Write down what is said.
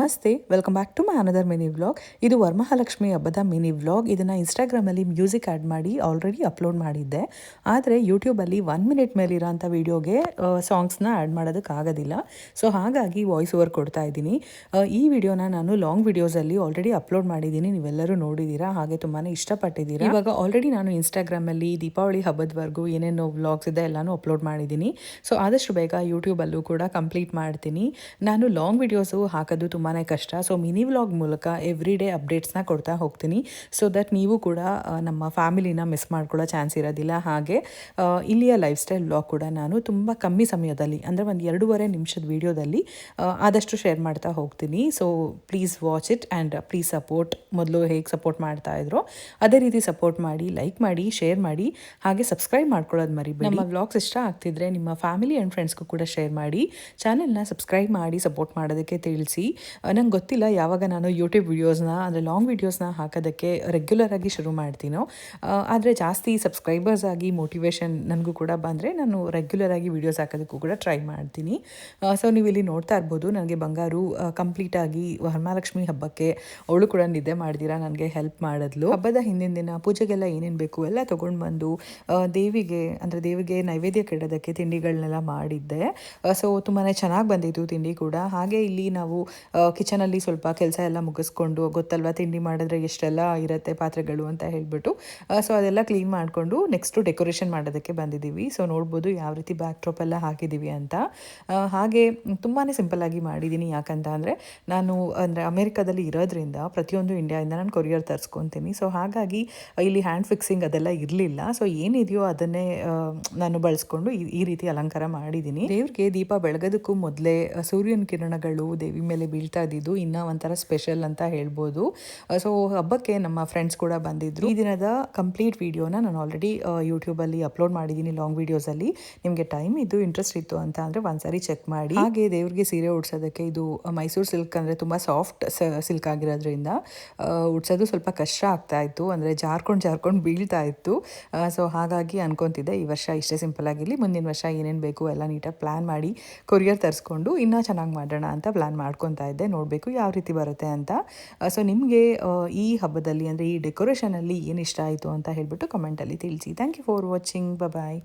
ನಮಸ್ತೆ, welcome back to my another mini vlog. ಇದು ವರಮಹಾಲಕ್ಷ್ಮಿ ಹಬ್ಬದ ಮಿನಿ ವ್ಲಾಗ್. ಇದನ್ನು ಇನ್ಸ್ಟಾಗ್ರಾಮಲ್ಲಿ ಮ್ಯೂಸಿಕ್ ಆ್ಯಡ್ ಮಾಡಿ ಆಲ್ರೆಡಿ ಅಪ್ಲೋಡ್ ಮಾಡಿದ್ದೆ. ಆದರೆ ಯೂಟ್ಯೂಬಲ್ಲಿ 1 ಮಿನಿಟ್ ಮೇಲಿರೋಂಥ ವೀಡಿಯೋಗೆ ಸಾಂಗ್ಸ್ನ ಆ್ಯಡ್ ಮಾಡೋದಕ್ಕಾಗೋದಿಲ್ಲ. ಸೊ ಹಾಗಾಗಿ ವಾಯ್ಸ್ ಓವರ್ ಕೊಡ್ತಾ ಇದ್ದೀನಿ. ಈ ವಿಡಿಯೋನ ನಾನು ಲಾಂಗ್ ವಿಡಿಯೋಸಲ್ಲಿ ಆಲ್ರೆಡಿ ಅಪ್ಲೋಡ್ ಮಾಡಿದ್ದೀನಿ. ನೀವೆಲ್ಲರೂ ನೋಡಿದ್ದೀರಾ, ಹಾಗೆ ತುಂಬಾ ಇಷ್ಟಪಟ್ಟಿದ್ದೀರಾ. ಇವಾಗ ಆಲ್ರೆಡಿ ನಾನು ಇನ್ಸ್ಟಾಗ್ರಾಮಲ್ಲಿ ದೀಪಾವಳಿ ಹಬ್ಬದವರೆಗೂ ಏನೇನು ವ್ಲಾಗ್ಸ್ ಇದೆ ಎಲ್ಲನೂ ಅಪ್ಲೋಡ್ ಮಾಡಿದ್ದೀನಿ. ಸೊ ಆದಷ್ಟು ಬೇಗ ಯೂಟ್ಯೂಬಲ್ಲೂ ಕೂಡ ಕಂಪ್ಲೀಟ್ ಮಾಡ್ತೀನಿ. ನಾನು ಲಾಂಗ್ ವಿಡಿಯೋಸು ಹಾಕೋದು ತುಂಬಾ ಕಷ್ಟ. ಸೊ ಮಿನಿ ವ್ಲಾಗ್ ಮೂಲಕ ಎವ್ರಿ ಡೇ ಅಪ್ಡೇಟ್ಸ್ನ ಕೊಡ್ತಾ ಹೋಗ್ತೀನಿ. ಸೊ ದಟ್ ನೀವು ಕೂಡ ನಮ್ಮ ಫ್ಯಾಮಿಲಿನ ಮಿಸ್ ಮಾಡ್ಕೊಳ್ಳೋ ಚಾನ್ಸ್ ಇರೋದಿಲ್ಲ. ಹಾಗೆ ಇಲ್ಲಿಯ ಲೈಫ್ ಸ್ಟೈಲ್ ವ್ಲಾಗ್ ಕೂಡ ನಾನು ತುಂಬ ಕಮ್ಮಿ ಸಮಯದಲ್ಲಿ, ಅಂದರೆ ಒಂದು 2.5 ನಿಮಿಷದ ವೀಡಿಯೋದಲ್ಲಿ ಆದಷ್ಟು ಶೇರ್ ಮಾಡ್ತಾ ಹೋಗ್ತೀನಿ. So please watch it and please support. ಮೊದಲು ಹೇಗೆ ಸಪೋರ್ಟ್ ಮಾಡ್ತಾ ಇದ್ರು ಅದೇ ರೀತಿ ಸಪೋರ್ಟ್ ಮಾಡಿ, ಲೈಕ್ ಮಾಡಿ, ಶೇರ್ ಮಾಡಿ, ಹಾಗೆ ಸಬ್ಸ್ಕ್ರೈಬ್ ಮಾಡ್ಕೊಳ್ಳೋದು ಮರಿಬೇಡಿ. ನಮ್ಮ ವ್ಲಾಗ್ಸ್ ಇಷ್ಟ ಆಗ್ತಿದ್ರೆ ನಿಮ್ಮ ಫ್ಯಾಮಿಲಿ ಆ್ಯಂಡ್ ಫ್ರೆಂಡ್ಸ್ಗೂ ಕೂಡ ಶೇರ್ ಮಾಡಿ. ಚಾನೆಲ್ನ ಸಬ್ಸ್ಕ್ರೈಬ್ ಮಾಡಿ ಸಪೋರ್ಟ್ ಮಾಡೋದಕ್ಕೆ ತಿಳಿಸಿ. ನಂಗೆ ಗೊತ್ತಿಲ್ಲ ಯಾವಾಗ ನಾನು ಯೂಟ್ಯೂಬ್ ವೀಡಿಯೋಸ್ನ, ಅಂದರೆ ಲಾಂಗ್ ವೀಡಿಯೋಸ್ನ ಹಾಕೋದಕ್ಕೆ ರೆಗ್ಯುಲರಾಗಿ ಶುರು ಮಾಡ್ತೀನೋ. ಆದರೆ ಜಾಸ್ತಿ ಸಬ್ಸ್ಕ್ರೈಬರ್ಸ್ ಆಗಿ ಮೋಟಿವೇಶನ್ ನನಗೂ ಕೂಡ ಬಂದರೆ ನಾನು ರೆಗ್ಯುಲರಾಗಿ ವೀಡಿಯೋಸ್ ಹಾಕೋದಕ್ಕೂ ಕೂಡ ಟ್ರೈ ಮಾಡ್ತೀನಿ. ಸೊ ನೀವು ಇಲ್ಲಿ ನೋಡ್ತಾ ಇರ್ಬೋದು, ನನಗೆ ಬಂಗಾರು ಕಂಪ್ಲೀಟಾಗಿ ವರಮಹಾಲಕ್ಷ್ಮಿ ಹಬ್ಬಕ್ಕೆ ಅವಳು ಕೂಡ ನಿದ್ದೆ ಮಾಡ್ದಿರಾ ನನಗೆ ಹೆಲ್ಪ್ ಮಾಡಿದ್ಲು. ಹಬ್ಬದ ಹಿಂದಿನ ದಿನ ಪೂಜೆಗೆಲ್ಲ ಏನೇನು ಬೇಕು ಎಲ್ಲ ತೊಗೊಂಡು ಬಂದು ದೇವಿಗೆ ನೈವೇದ್ಯ ಕೆಡೋದಕ್ಕೆ ತಿಂಡಿಗಳನ್ನೆಲ್ಲ ಮಾಡಿದ್ದೆ. ಸೊ ತುಂಬಾ ಚೆನ್ನಾಗಿ ಬಂದಿತ್ತು ತಿಂಡಿ ಕೂಡ. ಹಾಗೆ ಇಲ್ಲಿ ನಾವು ಕಿಚನಲ್ಲಿ ಸ್ವಲ್ಪ ಕೆಲಸ ಎಲ್ಲ ಮುಗಿಸ್ಕೊಂಡು, ಗೊತ್ತಲ್ವಾ ತಿಂಡಿ ಮಾಡಿದ್ರೆ ಎಷ್ಟೆಲ್ಲ ಇರುತ್ತೆ ಪಾತ್ರೆಗಳು ಅಂತ ಹೇಳ್ಬಿಟ್ಟು, ಸೊ ಅದೆಲ್ಲ ಕ್ಲೀನ್ ಮಾಡಿಕೊಂಡು ನೆಕ್ಸ್ಟು ಡೆಕೋರೇಷನ್ ಮಾಡೋದಕ್ಕೆ ಬಂದಿದ್ದೀವಿ. ಸೊ ನೋಡ್ಬೋದು ಯಾವ ರೀತಿ ಬ್ಯಾಕ್ ಡ್ರಾಪ್ ಎಲ್ಲ ಹಾಕಿದ್ದೀವಿ ಅಂತ. ಹಾಗೆ ತುಂಬಾ ಸಿಂಪಲ್ಲಾಗಿ ಮಾಡಿದ್ದೀನಿ. ಯಾಕಂತ ಅಂದರೆ ನಾನು ಅಮೇರಿಕಾದಲ್ಲಿ ಇರೋದ್ರಿಂದ ಪ್ರತಿಯೊಂದು ಇಂಡಿಯಾದಿಂದ ನಾನು ಕೊರಿಯರ್ ತರಿಸ್ಕೊತೀನಿ. ಸೊ ಹಾಗಾಗಿ ಇಲ್ಲಿ ಹ್ಯಾಂಡ್ ಫಿಕ್ಸಿಂಗ್ ಅದೆಲ್ಲ ಇರಲಿಲ್ಲ. ಸೊ ಏನಿದೆಯೋ ಅದನ್ನೇ ನಾನು ಬಳಸ್ಕೊಂಡು ಈ ರೀತಿ ಅಲಂಕಾರ ಮಾಡಿದ್ದೀನಿ. ದೇವ್ರಿಗೆ ದೀಪ ಬೆಳಗೋದಕ್ಕೂ ಮೊದಲೇ ಸೂರ್ಯನ ಕಿರಣಗಳು ದೇವಿ ಮೇಲೆ ಬೀಳ್ತಾ ಇದ್ದಿದ್ದು ಇನ್ನೂ ಒಂಥರ ಸ್ಪೆಷಲ್ ಅಂತ ಹೇಳ್ಬೋದು. ಸೊ ಹಬ್ಬಕ್ಕೆ ನಮ್ಮ ಫ್ರೆಂಡ್ಸ್ ಕೂಡ ಬಂದಿದ್ರು. ಈ ದಿನದ ಕಂಪ್ಲೀಟ್ ವಿಡಿಯೋನ ನಾನು ಆಲ್ರೆಡಿ ಯೂಟ್ಯೂಬಲ್ಲಿ ಅಪ್ಲೋಡ್ ಮಾಡಿದ್ದೀನಿ ಲಾಂಗ್ ವಿಡಿಯೋಸಲ್ಲಿ. ನಿಮಗೆ ಟೈಮ್ ಇದ್ದು ಇಂಟ್ರೆಸ್ಟ್ ಇತ್ತು ಅಂತ ಅಂದರೆ ಒಂದ್ಸರಿ ಚೆಕ್ ಮಾಡಿ. ಹಾಗೆ ದೇವ್ರಿಗೆ ಸೀರೆ ಉಡ್ಸೋದಕ್ಕೆ ಇದು ಮೈಸೂರು ಸಿಲ್ಕ್, ಅಂದರೆ ತುಂಬ ಸಾಫ್ಟ್ ಸಿಲ್ಕ್ ಆಗಿರೋದ್ರಿಂದ ಉಡ್ಸೋದು ಸ್ವಲ್ಪ ಕಷ್ಟ ಆಗ್ತಾ ಇತ್ತು, ಅಂದರೆ ಜಾರ್ಕೊಂಡು ಬೀಳ್ತಾ ಇತ್ತು. ಸೊ ಹಾಗಾಗಿ ಅನ್ಕೊತಿದ್ದೆ ಈ ವರ್ಷ ಇಷ್ಟೇ ಸಿಂಪಲ್ ಆಗಿರಲಿ, ಮುಂದಿನ ವರ್ಷ ಏನೇನು ಬೇಕು ಎಲ್ಲ ನೀಟಾಗಿ ಪ್ಲ್ಯಾನ್ ಮಾಡಿ ಕೊರಿಯರ್ ತರಿಸ್ಕೊಂಡು ಇನ್ನೂ ಚೆನ್ನಾಗಿ ಮಾಡೋಣ ಅಂತ ಪ್ಲ್ಯಾನ್ ಮಾಡ್ಕೊತಾ ಇದ್ದೆ. ನೋಡಬೇಕು ಯಾವ ರೀತಿ ಬರುತ್ತೆ ಅಂತ. ಸೊ ನಿಮಗೆ ಈ ಹಬ್ಬದಲ್ಲಿ, ಅಂದರೆ ಈ ಡೆಕೋರೇಷನಲ್ಲಿ ಏನು ಇಷ್ಟ ಆಯಿತು ಅಂತ ಹೇಳ್ಬಿಟ್ಟು ಕಮೆಂಟಲ್ಲಿ ತಿಳಿಸಿ. Thank you for watching. Bye.